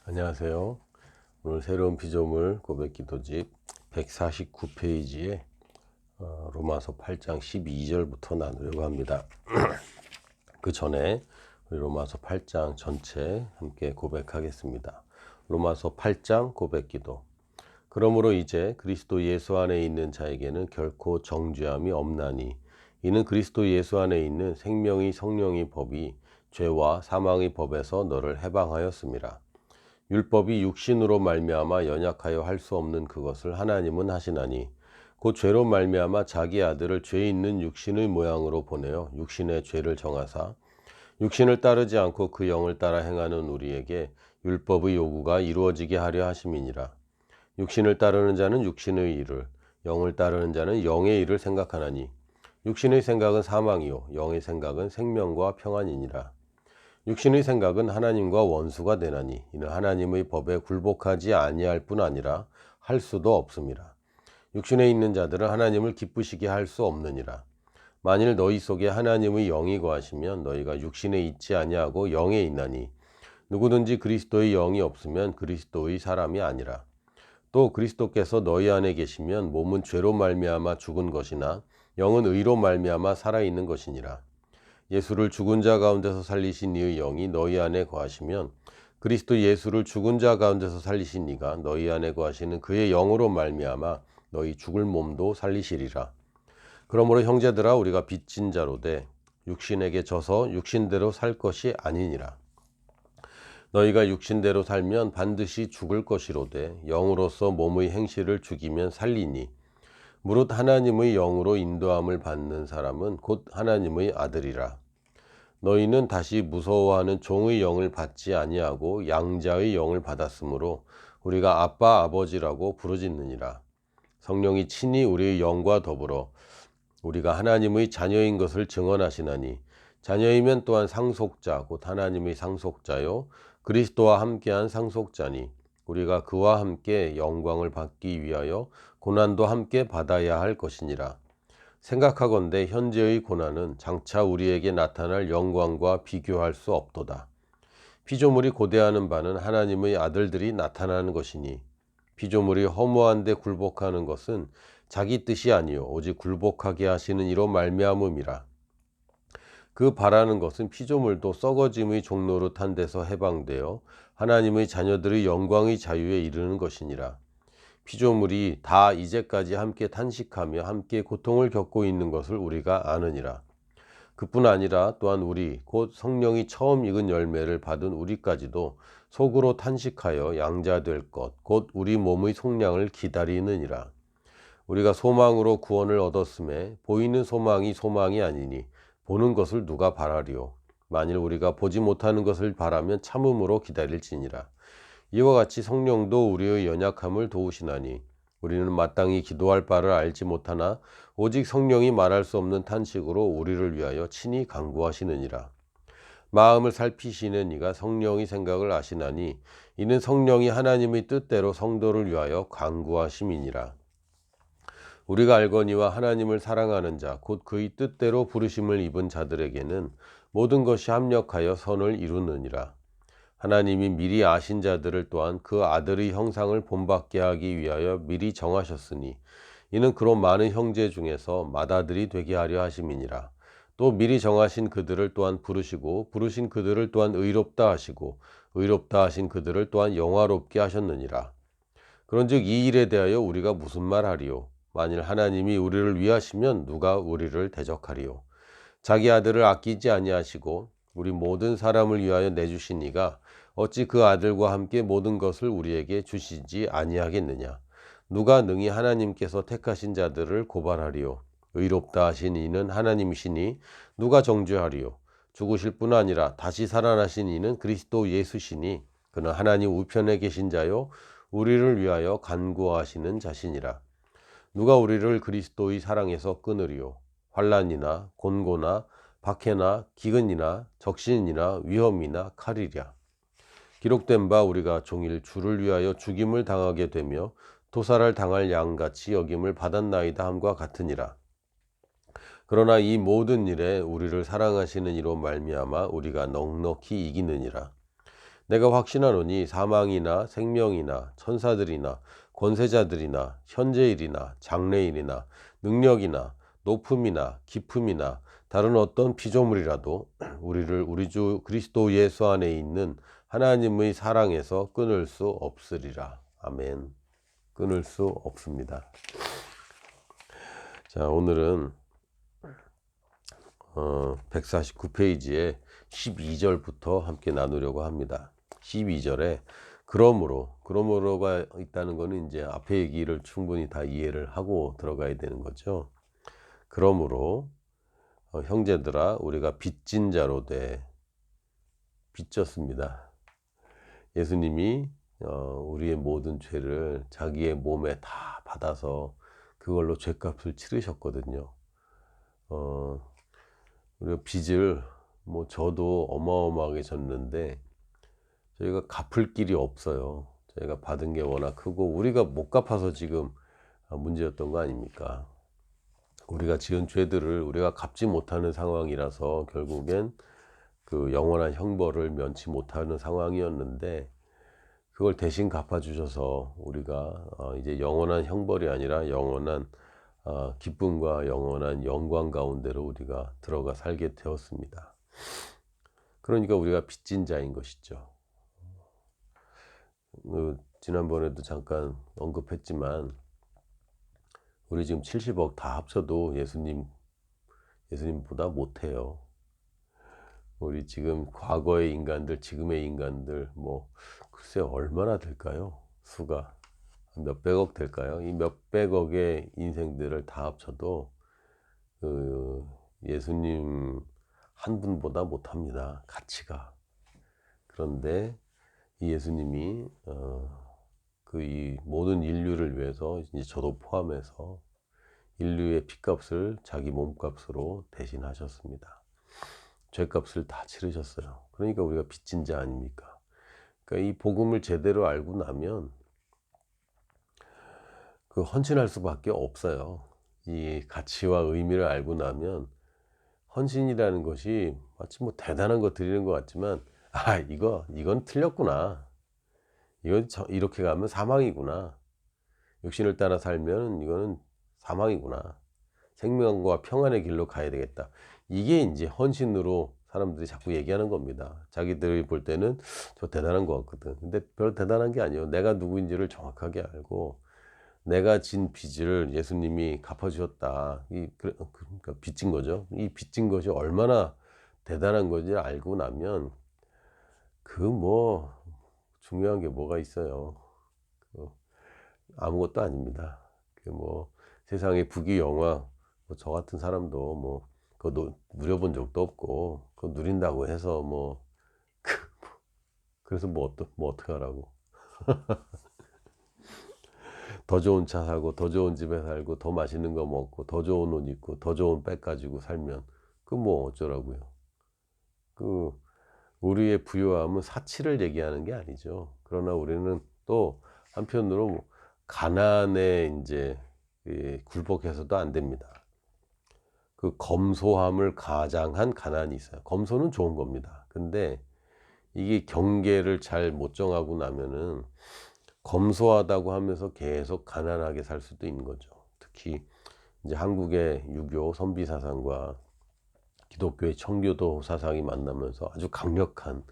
안녕하세요. 오늘 새로운 피조물 고백기도집 149페이지에 로마서 8장 12절부터 나누려고 합니다. 그 전에 우리 로마서 8장 전체 함께 고백하겠습니다. 로마서 8장 고백기도. 그러므로 이제 그리스도 예수 안에 있는 자에게는 결코 정죄함이 없나니 이는 그리스도 예수 안에 있는 생명의 성령의 법이 죄와 사망의 법에서 너를 해방하였음이라. 율법이 육신으로 말미암아 연약하여 할 수 없는 그것을 하나님은 하시나니 곧 죄로 말미암아 자기 아들을 죄 있는 육신의 모양으로 보내어 육신의 죄를 정하사 육신을 따르지 않고 그 영을 따라 행하는 우리에게 율법의 요구가 이루어지게 하려 하심이니라. 육신을 따르는 자는 육신의 일을, 영을 따르는 자는 영의 일을 생각하나니 육신의 생각은 사망이요 영의 생각은 생명과 평안이니라. 육신의 생각은 하나님과 원수가 되나니 이는 하나님의 법에 굴복하지 아니할 뿐 아니라 할 수도 없음이라. 육신에 있는 자들은 하나님을 기쁘시게 할 수 없느니라. 만일 너희 속에 하나님의 영이 거하시면 너희가 육신에 있지 아니하고 영에 있나니 누구든지 그리스도의 영이 없으면 그리스도의 사람이 아니라. 또 그리스도께서 너희 안에 계시면 몸은 죄로 말미암아 죽은 것이나 영은 의로 말미암아 살아있는 것이니라. 예수를 죽은 자 가운데서 살리신 이의 영이 너희 안에 거하시면 그리스도 예수를 죽은 자 가운데서 살리신 이가 너희 안에 거하시는 그의 영으로 말미암아 너희 죽을 몸도 살리시리라. 그러므로 형제들아 우리가 빚진 자로되 육신에게 져서 육신대로 살 것이 아니니라. 너희가 육신대로 살면 반드시 죽을 것이로되 영으로서 몸의 행실을 죽이면 살리니 무릇 하나님의 영으로 인도함을 받는 사람은 곧 하나님의 아들이라. 너희는 다시 무서워하는 종의 영을 받지 아니하고 양자의 영을 받았으므로 우리가 아빠 아버지라고 부르짖느니라. 성령이 친히 우리의 영과 더불어 우리가 하나님의 자녀인 것을 증언하시나니 자녀이면 또한 상속자 곧 하나님의 상속자요 그리스도와 함께한 상속자니 우리가 그와 함께 영광을 받기 위하여 고난도 함께 받아야 할 것이니라. 생각하건대 현재의 고난은 장차 우리에게 나타날 영광과 비교할 수 없도다. 피조물이 고대하는 바는 하나님의 아들들이 나타나는 것이니 피조물이 허무한 데 굴복하는 것은 자기 뜻이 아니요 오직 굴복하게 하시는 이로 말미암음이라. 그 바라는 것은 피조물도 썩어짐의 종노릇 한 데서 해방되어 하나님의 자녀들의 영광의 자유에 이르는 것이니라. 피조물이 다 이제까지 함께 탄식하며 함께 고통을 겪고 있는 것을 우리가 아느니라. 그뿐 아니라 또한 우리 곧 성령이 처음 익은 열매를 받은 우리까지도 속으로 탄식하여 양자될 것 곧 우리 몸의 속량을 기다리느니라. 우리가 소망으로 구원을 얻었음에 보이는 소망이 소망이 아니니 보는 것을 누가 바라리요. 만일 우리가 보지 못하는 것을 바라면 참음으로 기다릴지니라. 이와 같이 성령도 우리의 연약함을 도우시나니 우리는 마땅히 기도할 바를 알지 못하나 오직 성령이 말할 수 없는 탄식으로 우리를 위하여 친히 간구하시느니라. 마음을 살피시는 이가 성령의 생각을 아시나니 이는 성령이 하나님의 뜻대로 성도를 위하여 간구하심이니라. 우리가 알거니와 하나님을 사랑하는 자 곧 그의 뜻대로 부르심을 입은 자들에게는 모든 것이 합력하여 선을 이루느니라. 하나님이 미리 아신 자들을 또한 그 아들의 형상을 본받게 하기 위하여 미리 정하셨으니 이는 그로 많은 형제 중에서 맏아들이 되게 하려 하심이니라. 또 미리 정하신 그들을 또한 부르시고 부르신 그들을 또한 의롭다 하시고 의롭다 하신 그들을 또한 영화롭게 하셨느니라. 그런즉 이 일에 대하여 우리가 무슨 말하리요? 만일 하나님이 우리를 위하시면 누가 우리를 대적하리요? 자기 아들을 아끼지 아니하시고 우리 모든 사람을 위하여 내주신 이가 어찌 그 아들과 함께 모든 것을 우리에게 주시지 아니하겠느냐? 누가 능히 하나님께서 택하신 자들을 고발하리요? 의롭다 하신 이는 하나님이시니 누가 정죄하리요? 죽으실 뿐 아니라 다시 살아나신 이는 그리스도 예수시니 그는 하나님 우편에 계신 자요 우리를 위하여 간구하시는 자시니라. 누가 우리를 그리스도의 사랑에서 끊으리요? 환난이나 곤고나 박해나 기근이나 적신이나 위험이나 칼이랴. 기록된 바 우리가 종일 주를 위하여 죽임을 당하게 되며 도살을 당할 양같이 여김을 받았나이다 함과 같으니라. 그러나 이 모든 일에 우리를 사랑하시는 이로 말미암아 우리가 넉넉히 이기느니라. 내가 확신하노니 사망이나 생명이나 천사들이나 권세자들이나 현재일이나 장래일이나 능력이나 높음이나 깊음이나 다른 어떤 피조물이라도 우리를 우리 주 그리스도 예수 안에 있는 하나님의 사랑에서 끊을 수 없으리라. 아멘. 끊을 수 없습니다. 자, 오늘은 149페이지에 12절부터 함께 나누려고 합니다. 12절에 그러므로가 있다는 것은 이제 앞에 얘기를 충분히 다 이해를 하고 들어가야 되는 거죠. 그러므로 형제들아 우리가 빚진 자로 돼 빚졌습니다. 예수님이 우리의 모든 죄를 자기의 몸에 다 받아서 그걸로 죄값을 치르셨거든요. 우리가 빚을 저도 어마어마하게 졌는데 저희가 갚을 길이 없어요. 저희가 받은 게 워낙 크고 우리가 못 갚아서 지금 문제였던 거 아닙니까? 우리가 지은 죄들을 우리가 갚지 못하는 상황이라서 결국엔 그 영원한 형벌을 면치 못하는 상황이었는데 그걸 대신 갚아주셔서 우리가 이제 영원한 형벌이 아니라 영원한 기쁨과 영원한 영광 가운데로 우리가 들어가 살게 되었습니다. 그러니까 우리가 빚진 자인 것이죠. 지난번에도 잠깐 언급했지만 우리 지금 70억 다 합쳐도 예수님보다 못해요. 우리 지금 과거의 인간들, 지금의 인간들 글쎄 얼마나 될까요? 수가 몇백억 될까요? 이 몇백억의 인생들을 다 합쳐도 예수님 한 분보다 못합니다. 가치가. 그런데 이 예수님이 이 모든 인류를 위해서 이제 저도 포함해서 인류의 피값을 자기 몸값으로 대신하셨습니다. 죄값을 다 치르셨어요. 그러니까 우리가 빚진 자 아닙니까? 그러니까 이 복음을 제대로 알고 나면 헌신할 수밖에 없어요. 이 가치와 의미를 알고 나면 헌신이라는 것이 마치 대단한 거 드리는 것 같지만 이건 틀렸구나. 이건 이렇게 가면 사망이구나. 육신을 따라 살면 이거는 사망이구나. 생명과 평안의 길로 가야 되겠다. 이게 이제 헌신으로 사람들이 자꾸 얘기하는 겁니다. 자기들이 볼 때는 저 대단한 것 같거든. 근데 별로 대단한 게 아니에요. 내가 누구인지를 정확하게 알고 내가 진 빚을 예수님이 갚아주셨다. 그러니까 빚진 거죠. 이 빚진 것이 얼마나 대단한 건지 알고 나면 중요한 게 뭐가 있어요. 아무것도 아닙니다. 세상에 부귀 영화 저 같은 사람도 그거 누려본 적도 없고 그거 누린다고 해서 그래서 어떻게 하라고. 더 좋은 차 사고 더 좋은 집에 살고 더 맛있는 거 먹고 더 좋은 옷 입고 더 좋은 백 가지고 살면 어쩌라고요. 우리의 부유함은 사치를 얘기하는 게 아니죠. 그러나 우리는 또 한편으로 가난에 이제 굴복해서도 안 됩니다. 검소함을 가장한 가난이 있어요. 검소는 좋은 겁니다. 근데 이게 경계를 잘 못 정하고 나면은 검소하다고 하면서 계속 가난하게 살 수도 있는 거죠. 특히 이제 한국의 유교 선비 사상과 기독교의 청교도 사상이 만나면서 아주 강력한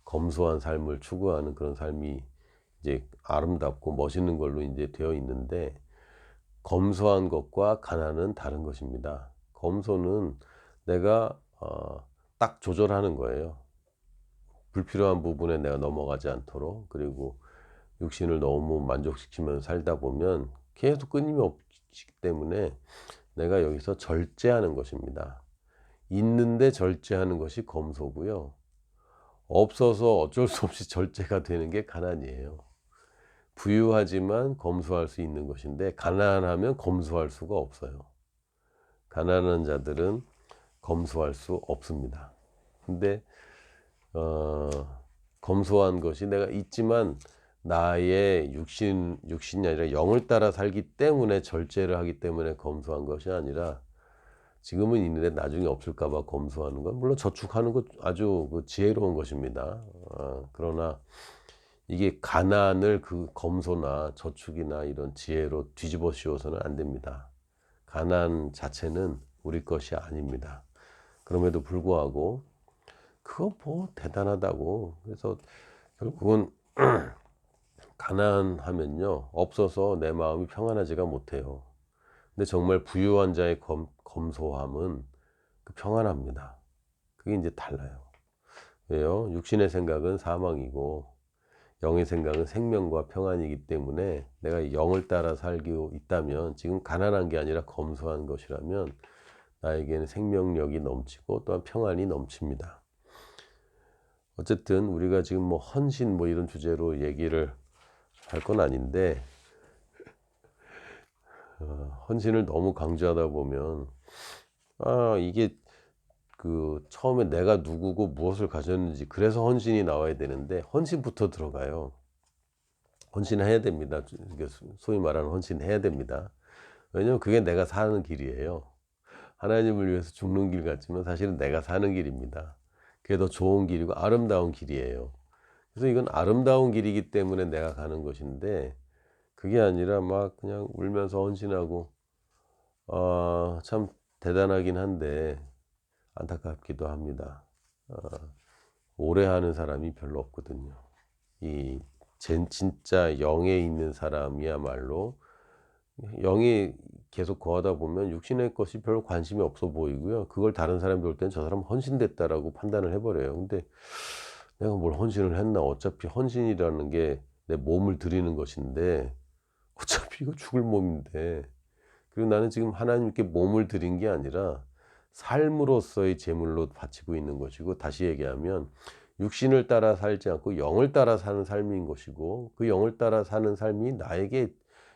검소한 삶을 추구하는 그런 삶이 이제 아름답고 멋있는 걸로 이제 되어 있는데 검소한 것과 가난은 다른 것입니다. 검소는 내가 딱 조절하는 거예요. 불필요한 부분에 내가 넘어가지 않도록. 그리고 육신을 너무 만족시키면서 살다 보면 계속 끊임없기 때문에 내가 여기서 절제하는 것입니다. 있는데 절제하는 것이 검소고요. 없어서 어쩔 수 없이 절제가 되는 게 가난이에요. 부유하지만 검소할 수 있는 것인데 가난하면 검소할 수가 없어요. 가난한 자들은 검소할 수 없습니다. 근데 검소한 것이 내가 있지만 나의 육신이 아니라 영을 따라 살기 때문에 절제를 하기 때문에 검소한 것이 아니라 지금은 있는데 나중에 없을까 봐 검소하는 건 물론 저축하는 것 아주 그 지혜로운 것입니다. 그러나 이게 가난을 그 검소나 저축이나 이런 지혜로 뒤집어 씌워서는 안 됩니다. 가난 자체는 우리 것이 아닙니다. 그럼에도 불구하고 그거 뭐 대단하다고. 그래서 결국은 가난하면요 없어서 내 마음이 평안하지가 못해요. 근데 정말 부유한 자의 검소함은 그 평안합니다. 그게 이제 달라요. 왜요? 육신의 생각은 사망이고 영의 생각은 생명과 평안이기 때문에 내가 영을 따라 살고 있다면 지금 가난한 게 아니라 검소한 것이라면 나에게는 생명력이 넘치고 또한 평안이 넘칩니다. 어쨌든 우리가 지금 뭐 헌신 뭐 이런 주제로 얘기를 할 건 아닌데 헌신을 너무 강조하다 보면 이게 그 처음에 내가 누구고 무엇을 가졌는지 그래서 헌신이 나와야 되는데 헌신부터 들어가요. 헌신해야 됩니다. 이게 소위 말하는 헌신해야 됩니다. 왜냐면 그게 내가 사는 길이에요. 하나님을 위해서 죽는 길 같지만 사실은 내가 사는 길입니다. 그게 더 좋은 길이고 아름다운 길이에요. 그래서 이건 아름다운 길이기 때문에 내가 가는 것인데 그게 아니라 막 그냥 울면서 헌신하고 참 대단하긴 한데 안타깝기도 합니다. 오래 하는 사람이 별로 없거든요. 이 진짜 영에 있는 사람이야말로 영이 계속 거하다 보면 육신의 것이 별로 관심이 없어 보이고요. 그걸 다른 사람이 볼 때는 저 사람 헌신됐다라고 판단을 해버려요. 근데 내가 뭘 헌신을 했나? 어차피 헌신이라는 게 내 몸을 드리는 것인데 어차피 이거 죽을 몸인데, 그리고 나는 지금 하나님께 몸을 드린 게 아니라 삶으로서의 제물로 바치고 있는 것이고, 다시 얘기하면 육신을 따라 살지 않고 영을 따라 사는 삶인 것이고, 그 영을 따라 사는 삶이 나에게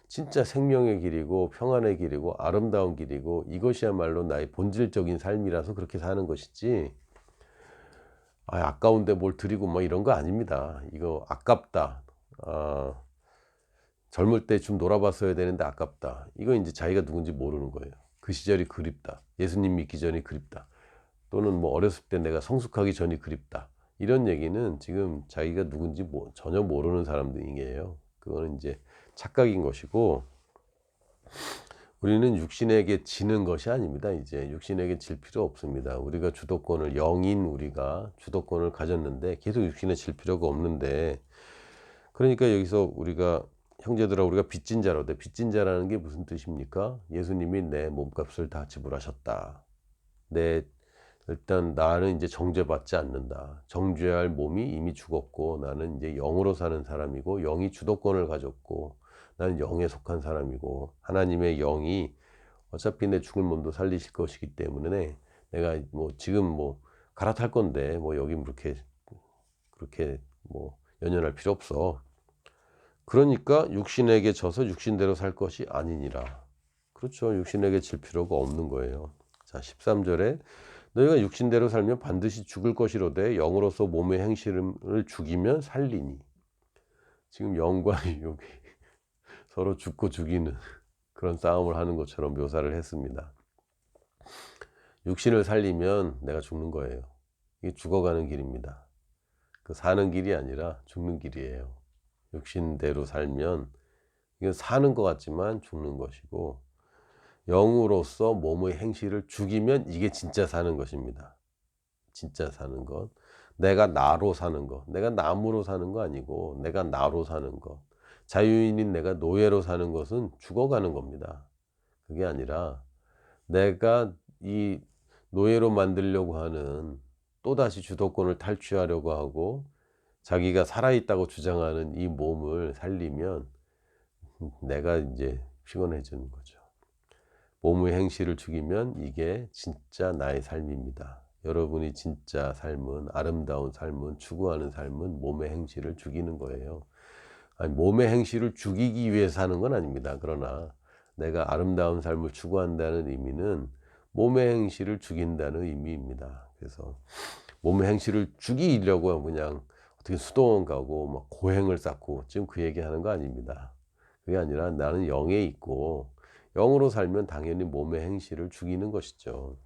진짜 생명의 길이고 평안의 길이고 아름다운 길이고 이것이야말로 나의 본질적인 삶이라서 그렇게 사는 것이지, 아까운데 뭘 드리고 뭐 이런 거 아닙니다. 이거 아깝다. 젊을 때 좀 놀아봤어야 되는데 아깝다. 이거 이제 자기가 누군지 모르는 거예요. 그 시절이 그립다. 예수님 믿기 전이 그립다. 또는 뭐 어렸을 때 내가 성숙하기 전이 그립다. 이런 얘기는 지금 자기가 누군지 전혀 모르는 사람들이에요. 그거는 이제 착각인 것이고, 우리는 육신에게 지는 것이 아닙니다. 이제 육신에게 질 필요 없습니다. 우리가 주도권을, 영인 우리가 주도권을 가졌는데 계속 육신에 질 필요가 없는데, 그러니까 여기서 우리가 형제들아 우리가 빚진 자로 돼. 빚진 자라는 게 무슨 뜻입니까? 예수님이 내 몸값을 다 지불하셨다. 일단 나는 이제 정죄받지 않는다. 정죄해야 할 몸이 이미 죽었고 나는 이제 영으로 사는 사람이고 영이 주도권을 가졌고 나는 영에 속한 사람이고 하나님의 영이 어차피 내 죽은 몸도 살리실 것이기 때문에 내가 뭐 지금 뭐 갈아탈 건데 뭐 여기 그렇게 뭐 연연할 필요 없어. 그러니까 육신에게 져서 육신대로 살 것이 아니니라. 그렇죠. 육신에게 질 필요가 없는 거예요. 자, 13절에 너희가 육신대로 살면 반드시 죽을 것이로되 영으로서 몸의 행실을 죽이면 살리니. 지금 영과 육이 서로 죽고 죽이는 그런 싸움을 하는 것처럼 묘사를 했습니다. 육신을 살리면 내가 죽는 거예요. 이게 죽어가는 길입니다. 그 사는 길이 아니라 죽는 길이에요. 육신대로 살면 이건 사는 것 같지만 죽는 것이고, 영으로서 몸의 행실을 죽이면 이게 진짜 사는 것입니다. 진짜 사는 것. 내가 나로 사는 것. 내가 남으로 사는 거 아니고 내가 나로 사는 것. 자유인인 내가 노예로 사는 것은 죽어가는 겁니다. 그게 아니라 내가 이 노예로 만들려고 하는, 또다시 주도권을 탈취하려고 하고 자기가 살아있다고 주장하는 이 몸을 살리면 내가 이제 피곤해지는 거죠. 몸의 행실을 죽이면 이게 진짜 나의 삶입니다. 여러분이 진짜 삶은, 아름다운 삶은, 추구하는 삶은 몸의 행실을 죽이는 거예요. 아니, 몸의 행실을 죽이기 위해서 사는 건 아닙니다. 그러나 내가 아름다운 삶을 추구한다는 의미는 몸의 행실을 죽인다는 의미입니다. 그래서 몸의 행실을 죽이려고 그냥 어떻게 수도원 가고 막 고행을 쌓고 지금 그 얘기하는 거 아닙니다. 그게 아니라 나는 영에 있고 영으로 살면 당연히 몸의 행실을 죽이는 것이죠.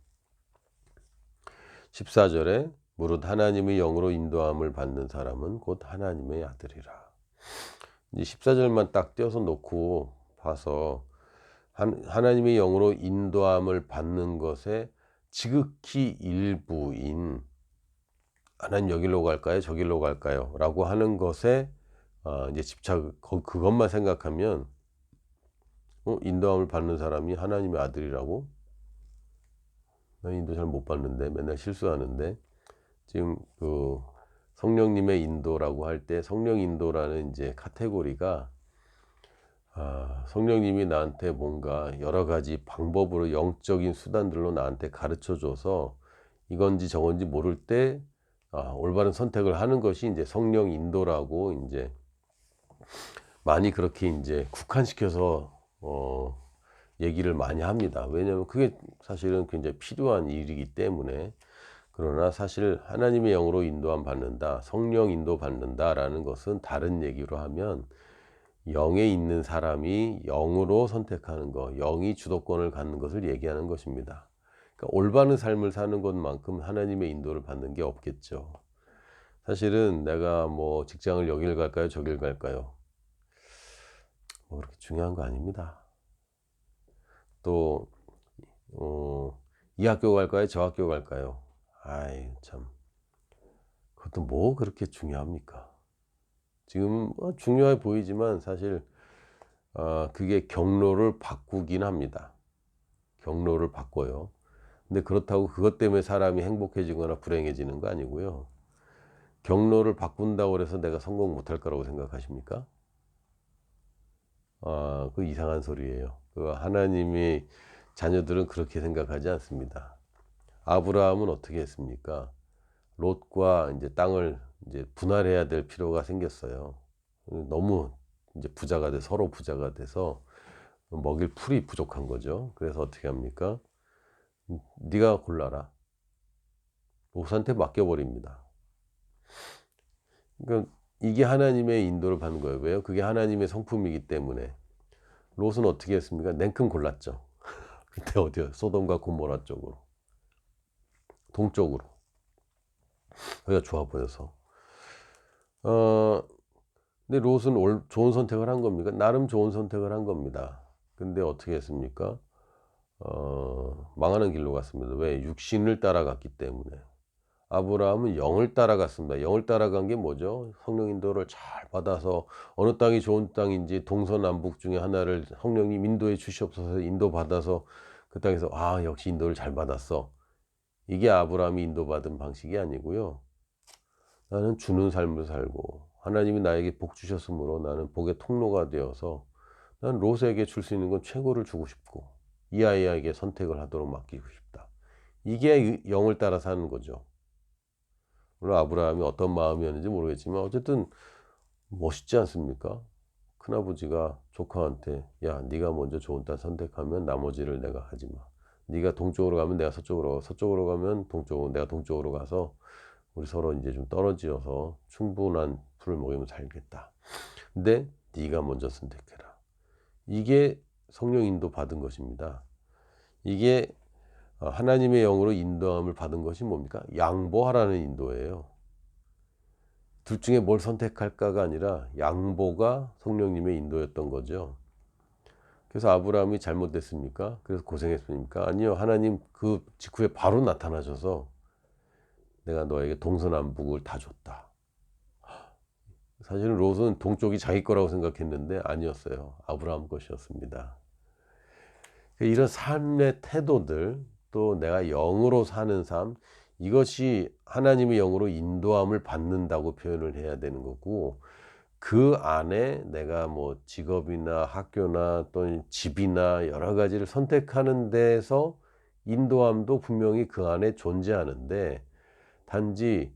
14절에 무릇 하나님의 영으로 인도함을 받는 사람은 곧 하나님의 아들이라. 이제 14절만 딱 떼어서 놓고 봐서 하나님의 영으로 인도함을 받는 것에 지극히 일부인 하나님 여기로 갈까요? 저기로 갈까요? 라고 하는 것에 이제 그것만 생각하면 인도함을 받는 사람이 하나님의 아들이라고? 나 인도 잘 못 받는데 맨날 실수하는데 지금 그 성령님의 인도라고 할 때 성령 인도라는 이제 카테고리가 성령님이 나한테 뭔가 여러 가지 방법으로 영적인 수단들로 나한테 가르쳐 줘서 이건지 저건지 모를 때 올바른 선택을 하는 것이 이제 성령 인도라고 이제 많이 그렇게 이제 국한시켜서 얘기를 많이 합니다. 왜냐하면 그게 사실은 굉장히 필요한 일이기 때문에. 그러나 사실 하나님의 영으로 인도함 받는다, 성령 인도 받는다라는 것은 다른 얘기로 하면 영에 있는 사람이 영으로 선택하는 것, 영이 주도권을 갖는 것을 얘기하는 것입니다. 그러니까 올바른 삶을 사는 것만큼 하나님의 인도를 받는 게 없겠죠. 사실은 내가 뭐 직장을 여길 갈까요, 저길 갈까요? 뭐 그렇게 중요한 거 아닙니다. 또 이 학교 갈까요, 저 학교 갈까요? 아이 참, 그것도 뭐 그렇게 중요합니까? 지금 중요해 보이지만 사실 그게 경로를 바꾸긴 합니다. 경로를 바꿔요. 근데 그렇다고 그것 때문에 사람이 행복해지거나 불행해지는 거 아니고요. 경로를 바꾼다고 해서 내가 성공 못할 거라고 생각하십니까? 그 이상한 소리예요. 그 하나님의 자녀들은 그렇게 생각하지 않습니다. 아브라함은 어떻게 했습니까? 롯과 이제 땅을 이제 분할해야 될 필요가 생겼어요. 너무 이제 서로 부자가 돼서 먹일 풀이 부족한 거죠. 그래서 어떻게 합니까? 네가 골라라. 롯한테 맡겨버립니다. 그러니까 이게 하나님의 인도를 받는 거예요. 왜요? 그게 하나님의 성품이기 때문에. 롯은 어떻게 했습니까? 냉큼 골랐죠. 그때 어디요? 소돔과 고모라 쪽으로, 동쪽으로. 거기가 좋아 보여서. 근데 롯은 좋은 선택을 한 겁니까? 나름 좋은 선택을 한 겁니다. 근데 어떻게 했습니까? 망하는 길로 갔습니다. 왜? 육신을 따라갔기 때문에. 아브라함은 영을 따라갔습니다. 영을 따라간 게 뭐죠? 성령 인도를 잘 받아서 어느 땅이 좋은 땅인지 동서남북 중에 하나를 성령님 인도해 주시옵소서 인도받아서 그 땅에서 역시 인도를 잘 받았어. 이게 아브라함이 인도받은 방식이 아니고요. 나는 주는 삶을 살고 하나님이 나에게 복 주셨으므로 나는 복의 통로가 되어서 난 롯에게 줄 수 있는 건 최고를 주고 싶고 이 아이에게 선택을 하도록 맡기고 싶다. 이게 영을 따라 사는 거죠. 물론 아브라함이 어떤 마음이었는지 모르겠지만 어쨌든 멋있지 않습니까? 큰아버지가 조카한테 야 네가 먼저 좋은 딸 선택하면 나머지를 내가 하지 마. 네가 동쪽으로 가면 내가 서쪽으로 가고 서쪽으로 가면 동쪽으로 내가 동쪽으로 가서 우리 서로 이제 좀 떨어지어서 충분한 풀을 먹이면 살겠다. 근데 네가 먼저 선택해라. 이게 성령 인도 받은 것입니다. 이게 하나님의 영으로 인도함을 받은 것이 뭡니까? 양보하라는 인도예요. 둘 중에 뭘 선택할까가 아니라 양보가 성령님의 인도였던 거죠. 그래서 아브라함이 잘못됐습니까? 그래서 고생했습니까? 아니요. 하나님 그 직후에 바로 나타나셔서 내가 너에게 동서남북을 다 줬다. 사실은 롯은 동쪽이 자기 거라고 생각했는데 아니었어요. 아브라함 것이었습니다. 이런 삶의 태도들, 또 내가 영으로 사는 삶, 이것이 하나님의 영으로 인도함을 받는다고 표현을 해야 되는 거고, 그 안에 내가 뭐 직업이나 학교나 또는 집이나 여러 가지를 선택하는 데서 인도함도 분명히 그 안에 존재하는데, 단지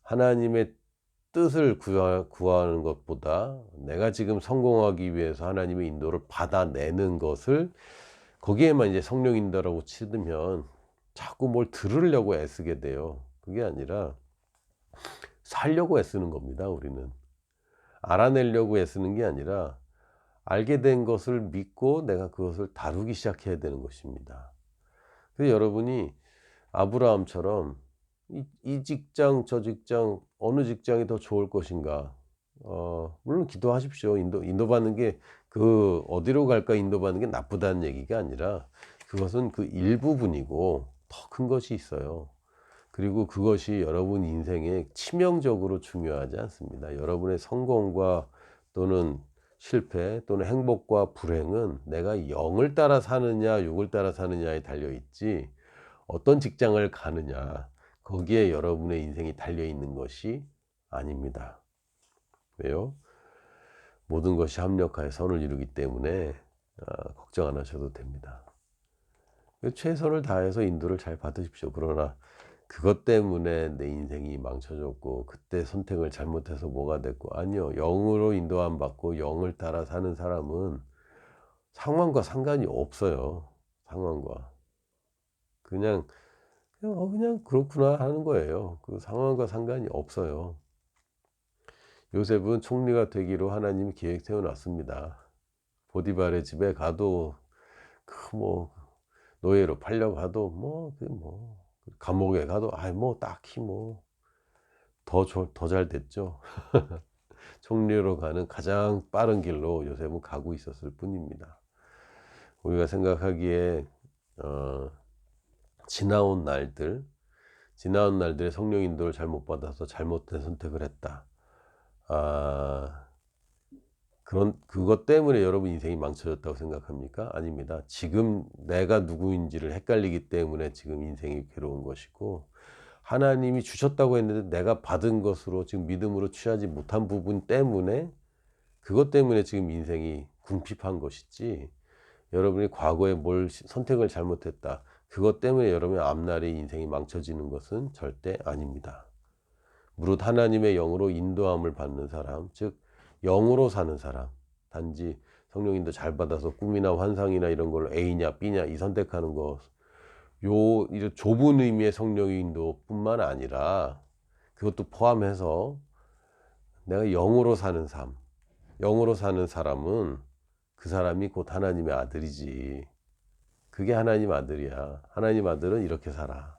하나님의 뜻을 구하는 것보다 내가 지금 성공하기 위해서 하나님의 인도를 받아내는 것을 거기에만 이제 성령 인도라고 치면 자꾸 뭘 들으려고 애쓰게 돼요. 그게 아니라 살려고 애쓰는 겁니다. 우리는 알아내려고 애쓰는 게 아니라 알게 된 것을 믿고 내가 그것을 다루기 시작해야 되는 것입니다. 그래서 여러분이 아브라함처럼 이 직장 저 직장 어느 직장이 더 좋을 것인가, 물론 기도하십시오. 인도받는 게, 그 어디로 갈까 인도받는 게 나쁘다는 얘기가 아니라 그것은 그 일부분이고 더 큰 것이 있어요. 그리고 그것이 여러분 인생에 치명적으로 중요하지 않습니다. 여러분의 성공과 또는 실패 또는 행복과 불행은 내가 영을 따라 사느냐 육을 따라 사느냐에 달려 있지, 어떤 직장을 가느냐 거기에 여러분의 인생이 달려 있는 것이 아닙니다. 왜요? 모든 것이 합력하여 선을 이루기 때문에 걱정 안 하셔도 됩니다. 최선을 다해서 인도를 잘 받으십시오. 그러나 그것 때문에 내 인생이 망쳐졌고 그때 선택을 잘못해서 뭐가 됐고, 아니요. 영으로 인도 안 받고 영을 따라 사는 사람은 상황과 상관이 없어요. 상황과 그냥 그렇구나 하는 거예요. 그 상황과 상관이 없어요. 요셉은 총리가 되기로 하나님이 계획 세워놨습니다. 보디발의 집에 가도 뭐 노예로 팔려가도 감옥에 가도 딱히 더 잘 됐죠. 총리로 가는 가장 빠른 길로 요셉은 가고 있었을 뿐입니다. 우리가 생각하기에 지나온 날들에 성령 인도를 잘못 받아서 잘못된 선택을 했다. 그것 때문에 여러분 인생이 망쳐졌다고 생각합니까? 아닙니다. 지금 내가 누구인지를 헷갈리기 때문에 지금 인생이 괴로운 것이고, 하나님이 주셨다고 했는데 내가 받은 것으로 지금 믿음으로 취하지 못한 부분 때문에, 그것 때문에 지금 인생이 궁핍한 것이지, 여러분이 과거에 선택을 잘못했다, 그것 때문에 여러분의 앞날의 인생이 망쳐지는 것은 절대 아닙니다. 무릇 하나님의 영으로 인도함을 받는 사람, 즉 영으로 사는 사람, 단지 성령 인도 잘 받아서 꿈이나 환상이나 이런 걸로 A냐 B냐 이 선택하는 것, 이 좁은 의미의 성령 인도뿐만 아니라 그것도 포함해서 내가 영으로 사는 삶, 영으로 사는 사람은 그 사람이 곧 하나님의 아들이지. 그게 하나님 아들이야. 하나님 아들은 이렇게 살아.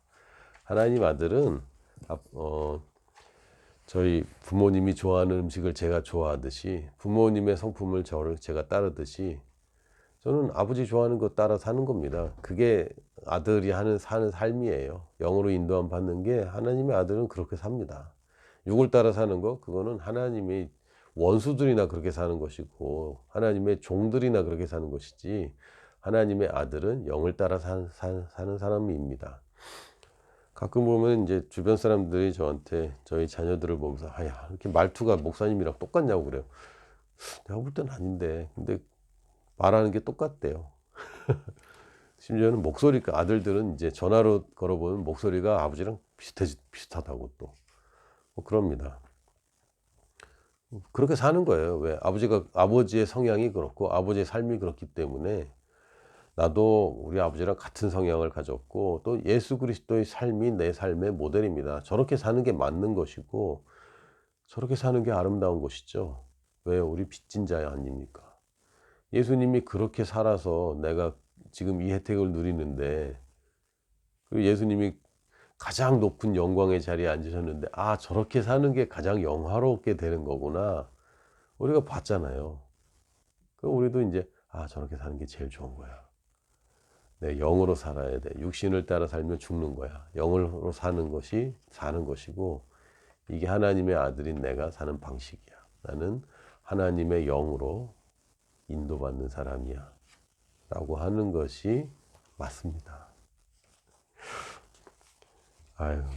하나님 아들은 저희 부모님이 좋아하는 음식을 제가 좋아하듯이, 부모님의 성품을 제가 따르듯이, 저는 아버지 좋아하는 거 따라 사는 겁니다. 그게 아들이 사는 삶이에요. 영으로 인도함 받는 게, 하나님의 아들은 그렇게 삽니다. 육을 따라 사는 거, 그거는 하나님의 원수들이나 그렇게 사는 것이고 하나님의 종들이나 그렇게 사는 것이지, 하나님의 아들은 영을 따라 사는 사람입니다. 가끔 보면 이제 주변 사람들이 저한테 저희 자녀들을 보면서 야, 이렇게 말투가 목사님이랑 똑같냐고 그래요. 내가 볼 땐 아닌데, 근데 말하는 게 똑같대요. 심지어는 목소리가, 아들들은 이제 전화로 걸어보면 목소리가 아버지랑 비슷하다고 또 그럽니다. 그렇게 사는 거예요. 왜? 아버지의 성향이 그렇고 아버지의 삶이 그렇기 때문에 나도 우리 아버지랑 같은 성향을 가졌고, 또 예수 그리스도의 삶이 내 삶의 모델입니다. 저렇게 사는 게 맞는 것이고 저렇게 사는 게 아름다운 것이죠. 왜요? 우리 빚진 자 아닙니까? 예수님이 그렇게 살아서 내가 지금 이 혜택을 누리는데, 그 예수님이 가장 높은 영광의 자리에 앉으셨는데, 저렇게 사는 게 가장 영화롭게 되는 거구나, 우리가 봤잖아요. 그럼 우리도 이제 저렇게 사는 게 제일 좋은 거야. 내 영으로 살아야 돼. 육신을 따라 살면 죽는 거야. 영으로 사는 것이 사는 것이고, 이게 하나님의 아들인 내가 사는 방식이야. 나는 하나님의 영으로 인도받는 사람이야 라고 하는 것이 맞습니다.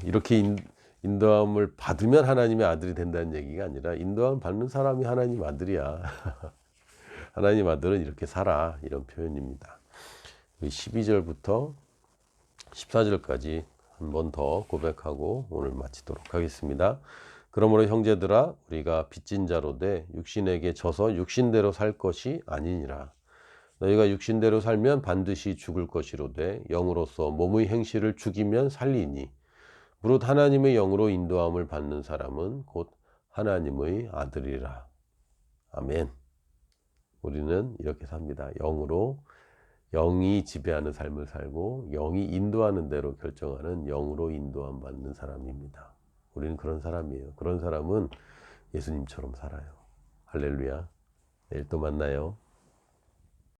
이렇게 인도함을 받으면 하나님의 아들이 된다는 얘기가 아니라, 인도함 받는 사람이 하나님 아들이야. 하나님 아들은 이렇게 살아, 이런 표현입니다. 12절부터 14절까지 한 번 더 고백하고 오늘 마치도록 하겠습니다. 그러므로 형제들아, 우리가 빚진 자로 돼 육신에게 져서 육신대로 살 것이 아니니라. 너희가 육신대로 살면 반드시 죽을 것이로되 영으로서 몸의 행실을 죽이면 살리니, 무릇 하나님의 영으로 인도함을 받는 사람은 곧 하나님의 아들이라. 아멘. 우리는 이렇게 삽니다. 영으로, 영이 지배하는 삶을 살고 영이 인도하는 대로 결정하는 영으로 인도함 받는 사람입니다. 우리는 그런 사람이에요. 그런 사람은 예수님처럼 살아요. 할렐루야. 내일 또 만나요.